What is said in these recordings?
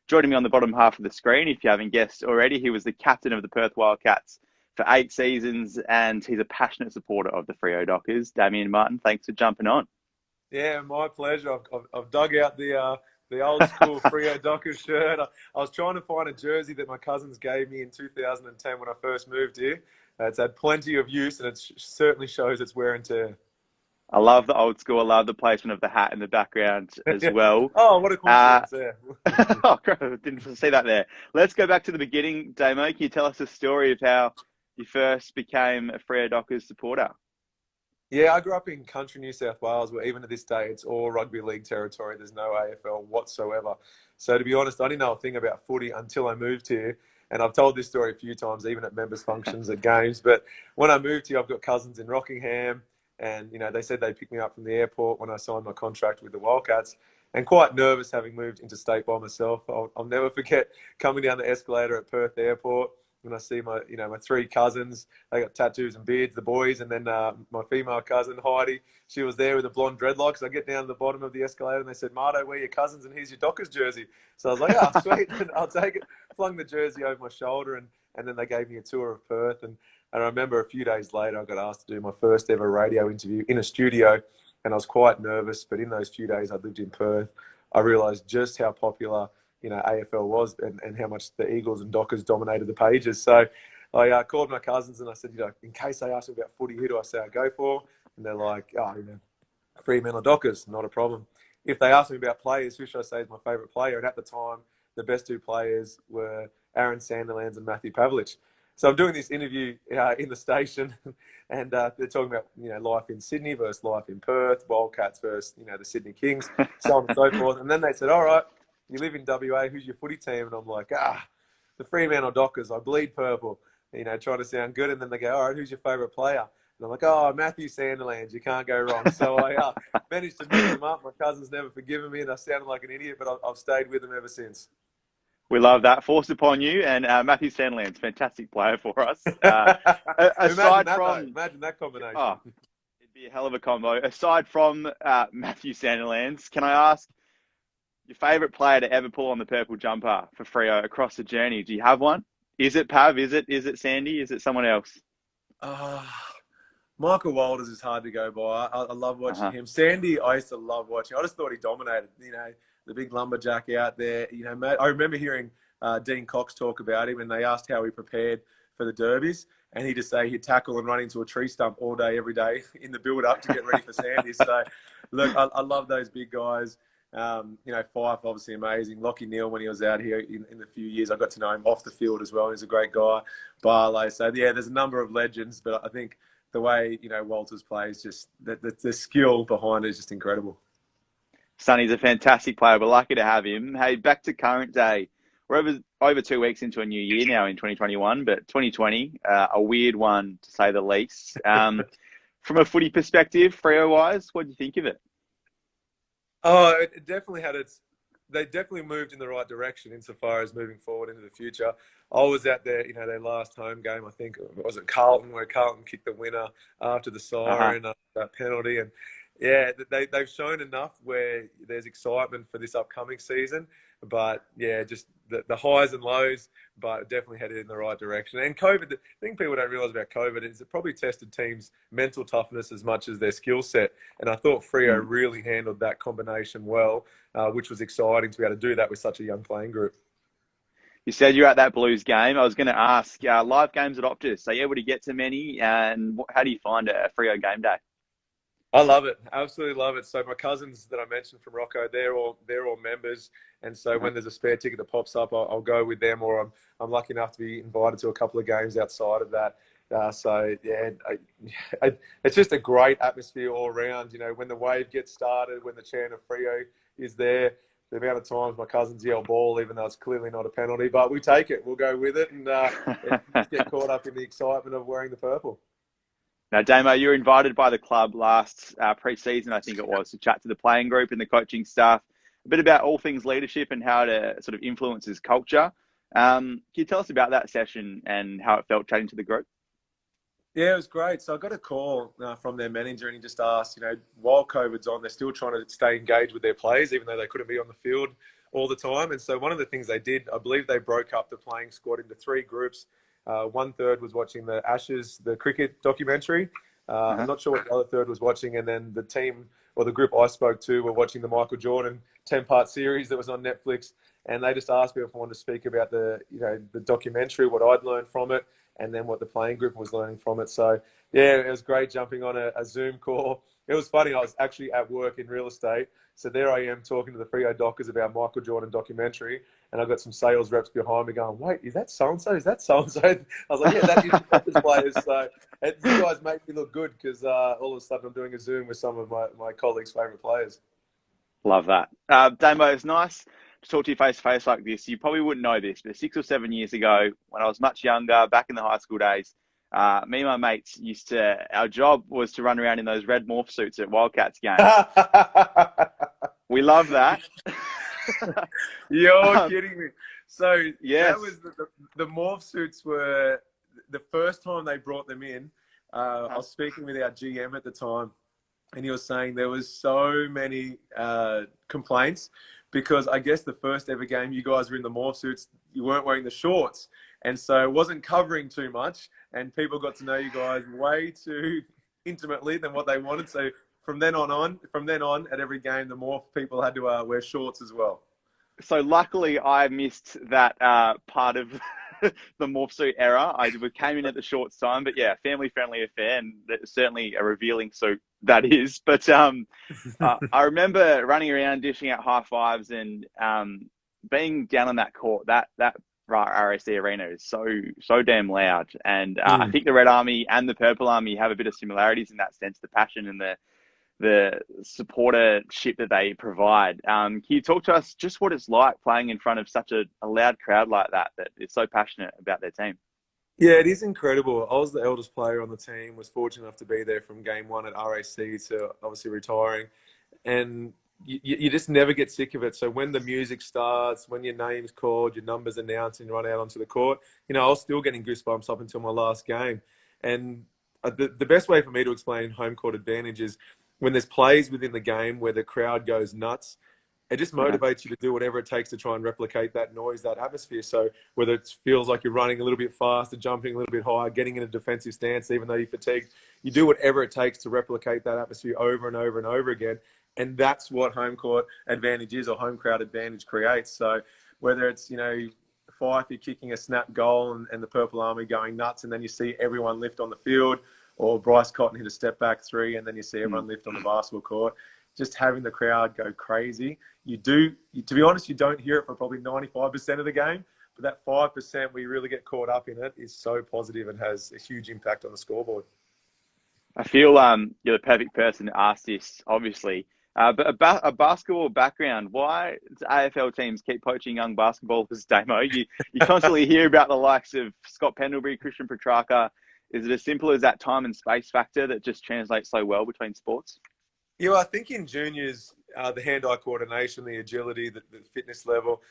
Joining me on the bottom half of the screen, if you haven't guessed already, he was the captain of the Perth Wildcats for 8 seasons, and he's a passionate supporter of the Freo Dockers. Damian Martin, thanks for jumping on. Yeah, my pleasure. I've dug out the old school Freo Dockers shirt. I was trying to find a jersey that my cousins gave me in 2010 when I first moved here. It's had plenty of use, and it certainly shows its wear and tear. I love the old school. I love the placement of the hat in the background as well. Oh, what a Uh, coincidence there. oh, didn't see that there. Let's go back to the beginning, Damo. Can you tell us the story of how you first became a Freo Dockers supporter? Yeah, I grew up in country New South Wales, where even to this day, it's all rugby league territory. There's no AFL whatsoever. So to be honest, I didn't know a thing about footy until I moved here. And I've told this story a few times, even at members' functions at games. But when I moved here, I've got cousins in Rockingham. And, they said they'd pick me up from the airport when I signed my contract with the Wildcats. And quite nervous having moved interstate by myself. I'll never forget coming down the escalator at Perth Airport when I see my 3 cousins. They got tattoos and beards, the boys, and then my female cousin Heidi. She was there with the blonde dreadlocks. I get down to the bottom of the escalator and they said, "Marto, we're your cousins, and here's your Dockers jersey." So I was like, "Oh, sweet, I'll take it." Flung the jersey over my shoulder, and then they gave me a tour of Perth. And I remember a few days later, I got asked to do my first ever radio interview in a studio, and I was quite nervous. But in those few days I lived in Perth, I realised just how popular AFL was, and how much the Eagles and Dockers dominated the pages. So I called my cousins and I said, in case they ask me about footy, who do I say I go for? And they're like, Fremantle Dockers, not a problem. If they ask me about players, who should I say is my favourite player? And at the time, the best 2 players were Aaron Sandilands and Matthew Pavlich. So I'm doing this interview in the station, and they're talking about life in Sydney versus life in Perth, Wildcats versus the Sydney Kings, so on and so forth. And then they said, "All right, you live in WA, who's your footy team?" And I'm like, the Fremantle Dockers, I bleed purple, trying to sound good. And then they go, "All right, who's your favourite player?" And I'm like, "Oh, Matthew Sandilands, you can't go wrong." So I managed to mix them up. My cousin's never forgiven me, and I sounded like an idiot, but I've stayed with them ever since. We love that. Forced upon you. And Matthew Sandland's fantastic player for us. Imagine Aside that, though. from... Imagine that combination. Oh, it'd be a hell of a combo. Aside from Matthew Sandilands, can I ask your favourite player to ever pull on the purple jumper for Freo across the journey? Do you have one? Is it Pav? Is it Sandy? Is it someone else? Michael Walters is hard to go by. I love watching him. Sandy, I used to love watching. I just thought he dominated, the big lumberjack out there. I remember hearing Dean Cox talk about him, and they asked how he prepared for the derbies, and he'd just say he'd tackle and run into a tree stump all day, every day in the build-up to get ready for Sandy. So, look, I love those big guys. Fife, obviously amazing. Lockie Neal, when he was out here in the few years, I got to know him off the field as well. He's a great guy. Barlow. So, yeah, there's a number of legends, but I think the way, Walters plays, just the skill behind it is just incredible. Sonny's a fantastic player. We're lucky to have him. Hey, back to current day. We're over 2 weeks into a new year now in 2021, but 2020, a weird one to say the least. From a footy perspective, Freo-wise, what do you think of it? Oh, it definitely had they definitely moved in the right direction insofar as moving forward into the future. I was at their their last home game, I think, was it Carlton, where Carlton kicked the winner after the siren, that penalty. And yeah, they've shown enough where there's excitement for this upcoming season. But yeah, just the highs and lows, but definitely headed in the right direction. And COVID, the thing people don't realise about COVID is it probably tested teams' mental toughness as much as their skill set. And I thought Freo really handled that combination well, which was exciting to be able to do that with such a young playing group. You said you're at that Blues game. I was going to ask, live games at Optus, are you able to get to many? And how do you find a Freo game day? I love it. Absolutely love it. So my cousins that I mentioned from Rocco, they're all members. And so when there's a spare ticket that pops up, I'll go with them, or I'm lucky enough to be invited to a couple of games outside of that. So yeah, it's just a great atmosphere all around. When the wave gets started, when the chant of Freo is there, the amount of times my cousins yell ball, even though it's clearly not a penalty, but we take it. We'll go with it and just get caught up in the excitement of wearing the purple. Now, Damo, you were invited by the club last pre-season, I think it was, to chat to the playing group and the coaching staff, a bit about all things leadership and how to sort of influences culture. Can you tell us about that session and how it felt chatting to the group? Yeah, it was great. So I got a call from their manager, and he just asked, while COVID's on, they're still trying to stay engaged with their players, even though they couldn't be on the field all the time. And so one of the things they did, I believe they broke up the playing squad into 3 groups. 1/3 was watching the Ashes, the cricket documentary. I'm not sure what the other third was watching. And then the team, or the group I spoke to, were watching the Michael Jordan 10-part series that was on Netflix. And they just asked me if I wanted to speak about the documentary, what I'd learned from it, and then what the playing group was learning from it. So, yeah, it was great jumping on a Zoom call. It was funny. I was actually at work in real estate. So there I am talking to the Freo Dockers about Michael Jordan documentary. And I've got some sales reps behind me going, wait, is that so-and-so? Is that so-and-so? I was like, yeah, that is the Dockers players. So you guys make me look good because all of a sudden I'm doing a Zoom with some of my colleagues' favourite players. Love that. Damo, it's nice to talk to you face to face like this. You probably wouldn't know this, but 6 or 7 years ago, when I was much younger, back in the high school days, me and my mates our job was to run around in those red morph suits at Wildcats games. We love that. You're kidding me. So yes. That was the morph suits were the first time they brought them in. I was speaking with our GM at the time, and he was saying there was so many complaints because I guess the first ever game you guys were in the morph suits, you weren't wearing the shorts. And so it wasn't covering too much, and people got to know you guys way too intimately than what they wanted. So from then on, at every game, the morph people had to wear shorts as well. So luckily, I missed that part of the morph suit era. I came in at the shorts time, but yeah, family-friendly affair, and certainly a revealing suit that is. But I remember running around, dishing out high fives, and being down on that court. That RSC arena is so damn loud, and I think the Red Army and the Purple Army have a bit of similarities in that sense, the passion and the supportership that they provide. Can you talk to us just what it's like playing in front of such a loud crowd like that is so passionate about their team? Yeah, it is incredible. I was the eldest player on the team, was fortunate enough to be there from game 1 at RAC to obviously retiring. And you just never get sick of it. So when the music starts, when your name's called, your number's announced, and you run out onto the court, I was still getting goosebumps up until my last game. And the best way for me to explain home court advantage is when there's plays within the game where the crowd goes nuts, it just motivates you to do whatever it takes to try and replicate that noise, that atmosphere. So whether it feels like you're running a little bit faster, jumping a little bit higher, getting in a defensive stance, even though you're fatigued, you do whatever it takes to replicate that atmosphere over and over and over again. And that's what home court advantage is, or home crowd advantage creates. So whether it's, Fife, you're kicking a snap goal and the Purple Army going nuts, and then you see everyone lift on the field, or Bryce Cotton hit a step back 3, and then you see everyone lift on the basketball court. Just having the crowd go crazy. To be honest, you don't hear it for probably 95% of the game, but that 5% where you really get caught up in it is so positive and has a huge impact on the scoreboard. I feel you're the perfect person to ask this, obviously. But a basketball background, why do AFL teams keep poaching young basketballers, Damo? You constantly hear about the likes of Scott Pendlebury, Christian Petrarca. Is it as simple as that time and space factor that just translates so well between sports? Yeah, well, I think in juniors, the hand-eye coordination, the agility, the fitness level,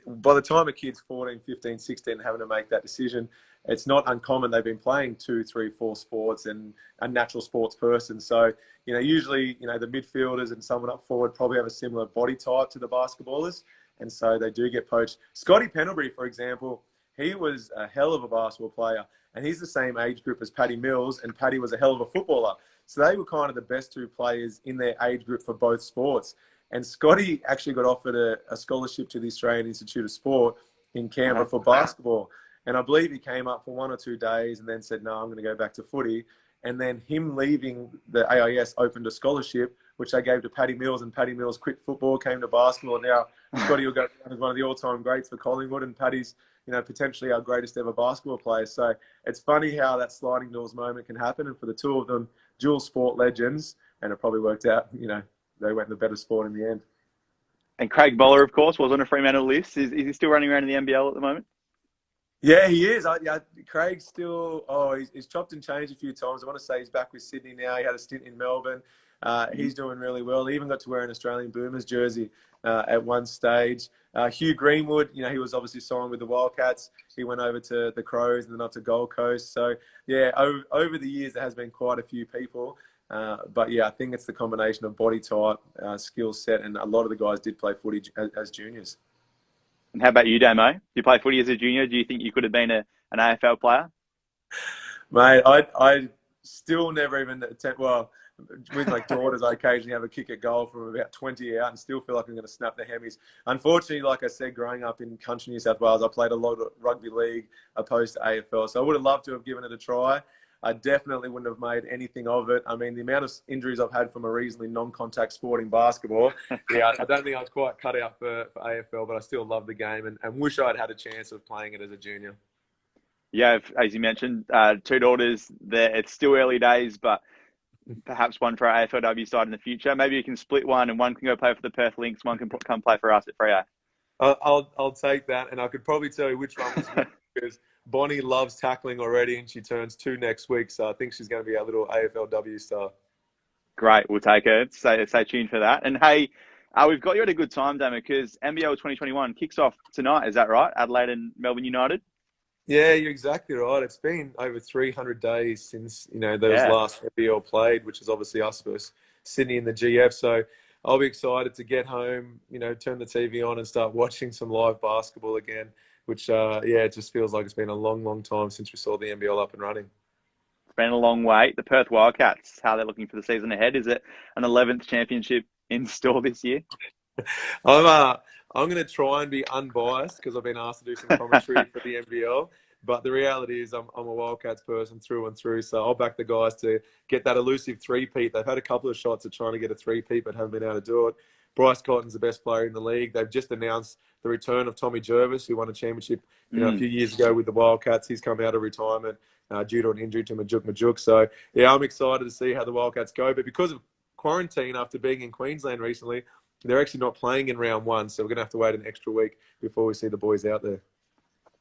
by the time a kid's 14, 15, 16 having to make that decision, it's not uncommon. They've been playing 2, 3, 4 sports and a natural sports person. So, usually, the midfielders and someone up forward probably have a similar body type to the basketballers. And so they do get poached. Scotty Pendlebury, for example, he was a hell of a basketball player. And he's the same age group as Paddy Mills, and Paddy was a hell of a footballer. So they were kind of the best 2 players in their age group for both sports. And Scotty actually got offered a scholarship to the Australian Institute of Sport in Canberra for basketball. And I believe he came up for 1 or 2 days and then said, no, I'm going to go back to footy. And then him leaving the AIS opened a scholarship, which they gave to Paddy Mills, and Paddy Mills quit football, came to basketball, and now Scotty will go down as one of the all-time greats for Collingwood, and Paddy's potentially our greatest ever basketball player. So it's funny how that sliding doors moment can happen. And for the 2 of them, dual sport legends, and it probably worked out, they went in the better sport in the end. And Craig Boller, of course, was on a Fremantle list. Is he still running around in the NBL at the moment? Yeah, he is. Craig's still, he's chopped and changed a few times. I want to say he's back with Sydney now. He had a stint in Melbourne. He's doing really well. He even got to wear an Australian Boomers jersey at one stage. Hugh Greenwood, he was obviously signed with the Wildcats. He went over to the Crows and then up to Gold Coast. So, yeah, over the years, there has been quite a few people. But yeah, I think it's the combination of body type, skill set, and a lot of the guys did play footy as juniors. And how about you, Damo? Do you play footy as a junior? Do you think you could have been an AFL player? Mate, I still never even attempt. Well, with my daughters, I occasionally have a kick at goal from about 20 out and still feel like I'm going to snap the hemis. Unfortunately, like I said, growing up in country New South Wales, I played a lot of rugby league opposed to AFL. So I would have loved to have given it a try. I definitely wouldn't have made anything of it. I mean, the amount of injuries I've had from a reasonably non-contact sport in basketball, yeah, I don't think I was quite cut out for AFL, but I still love the game and wish I'd had a chance of playing it as a junior. Yeah, as you mentioned, two daughters. It's still early days, but perhaps one for our AFLW side in the future. Maybe you can split one, and one can go play for the Perth Lynx. One can come play for us at Freo. I'll take that, and I could probably tell you which one was which because Bonnie loves tackling already, and she turns 2 next week, so I think she's going to be our little AFLW star. Great, we'll take her. Stay tuned for that. And hey, we've got you at a good time, Damon, because NBL 2021 kicks off tonight. Is that right? Adelaide and Melbourne United. Yeah, you're exactly right. It's been over 300 days since, those last NBL played, which is obviously us versus Sydney in the GF. So I'll be excited to get home, turn the TV on and start watching some live basketball again, which, it just feels like it's been a long, long time since we saw the NBL up and running. It's been a long wait. The Perth Wildcats, how they're looking for the season ahead. Is it an 11th championship in store this year? I'm going to try and be unbiased because I've been asked to do some commentary for the NBL. But the reality is I'm a Wildcats person through and through. So I'll back the guys to get that elusive three-peat. They've had a couple of shots at trying to get a three-peat but haven't been able to do it. Bryce Cotton's the best player in the league. They've just announced the return of Tommy Jervis, who won a championship a few years ago with the Wildcats. He's come out of retirement due to an injury to Majuk. So, yeah, I'm excited to see how the Wildcats go. But because of quarantine after being in Queensland recently, they're actually not playing in round one, so we're going to have to wait an extra week before we see the boys out there.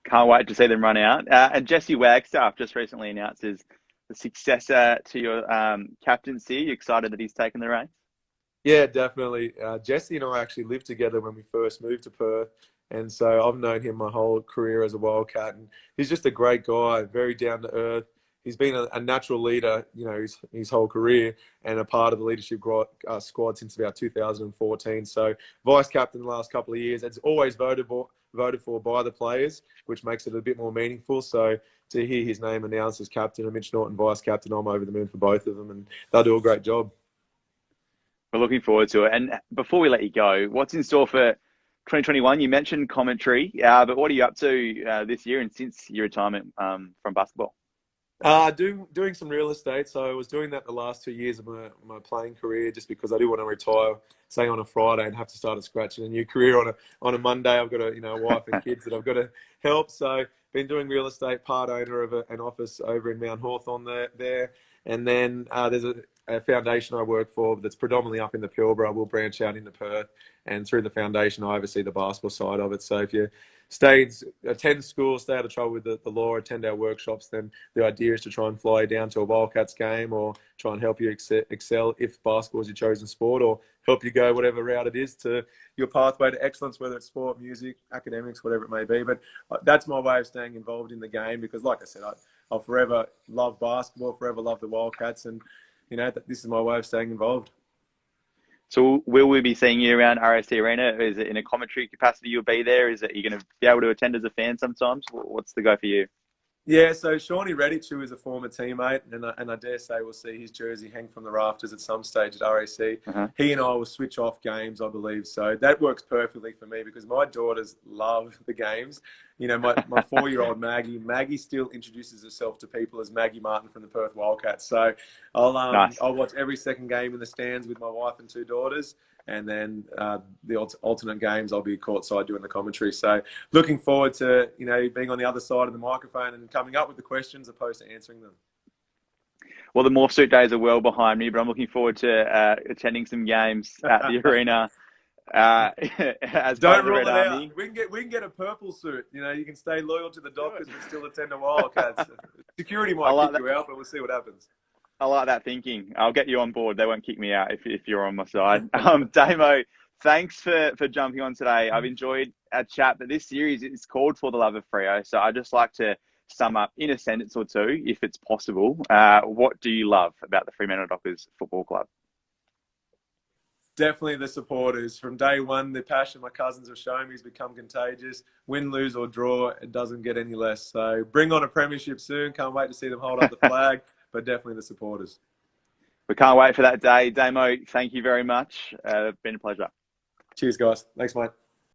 Can't wait to see them run out. And Jesse Wagstaff just recently announced as the successor to your captaincy. You excited that he's taken the reins? Yeah, definitely. Jesse and I actually lived together when we first moved to Perth, and so I've known him my whole career as a Wildcat, and he's just a great guy, very down to earth. He's been a natural leader, his whole career, and a part of the leadership squad since about 2014. So vice captain the last couple of years. It's always voted for by the players, which makes it a bit more meaningful. So to hear his name announced as captain and Mitch Norton vice captain, I'm over the moon for both of them, and they'll do a great job. We're looking forward to it. And before we let you go, what's in store for 2021? You mentioned commentary, but what are you up to this year and since your retirement from basketball? Doing some real estate. So I was doing that the last 2 years of my playing career, just because I do want to retire, say on a Friday, and have to start scratching a new career on a Monday. I've got a wife and kids that I've got to help. So been doing real estate, part owner of an office over in Mount Hawthorn there. And then there's a foundation I work for that's predominantly up in the Pilbara. We'll branch out into Perth, and through the foundation, I oversee the basketball side of it. So if you attend school, stay out of trouble with the law, attend our workshops, then the idea is to try and fly you down to a Wildcats game or try and help you excel if basketball is your chosen sport, or help you go whatever route it is to your pathway to excellence, whether it's sport, music, academics, whatever it may be. But that's my way of staying involved in the game because, like I said, I'll forever love basketball, forever love the Wildcats, and this is my way of staying involved. So will we be seeing you around RSC Arena? Is it in a commentary capacity you'll be there? Is it you're going to be able to attend as a fan sometimes? What's the go for you? Yeah, so Shawnee Redditch, who is a former teammate, and I dare say we'll see his jersey hang from the rafters at some stage at RAC. He and I will switch off games, I believe. So that works perfectly for me because my daughters love the games. My 4-year-old Maggie still introduces herself to people as Maggie Martin from the Perth Wildcats. So I'll watch every second game in the stands with my wife and 2 daughters. And then the alternate games, I'll be courtside doing the commentary. So looking forward to, being on the other side of the microphone and coming up with the questions opposed to answering them. Well, the morph suit days are well behind me, but I'm looking forward to attending some games at the arena. As Don't rule it out. We can get a purple suit. You can stay loyal to the Dockers but still attend the Wildcats. Security might kick you out, but we'll see what happens. I like that thinking. I'll get you on board. They won't kick me out if you're on my side. Damo, thanks for jumping on today. I've enjoyed our chat, but this series is called For the Love of Freo. So I'd just like to sum up in a sentence or two, if it's possible, what do you love about the Fremantle Dockers Football Club? Definitely the supporters. From day one, the passion my cousins have shown me has become contagious. Win, lose or draw, it doesn't get any less. So bring on a premiership soon. Can't wait to see them hold up the flag, but definitely the supporters. We can't wait for that day. Damo, thank you very much. Been a pleasure. Cheers, guys. Thanks, mate.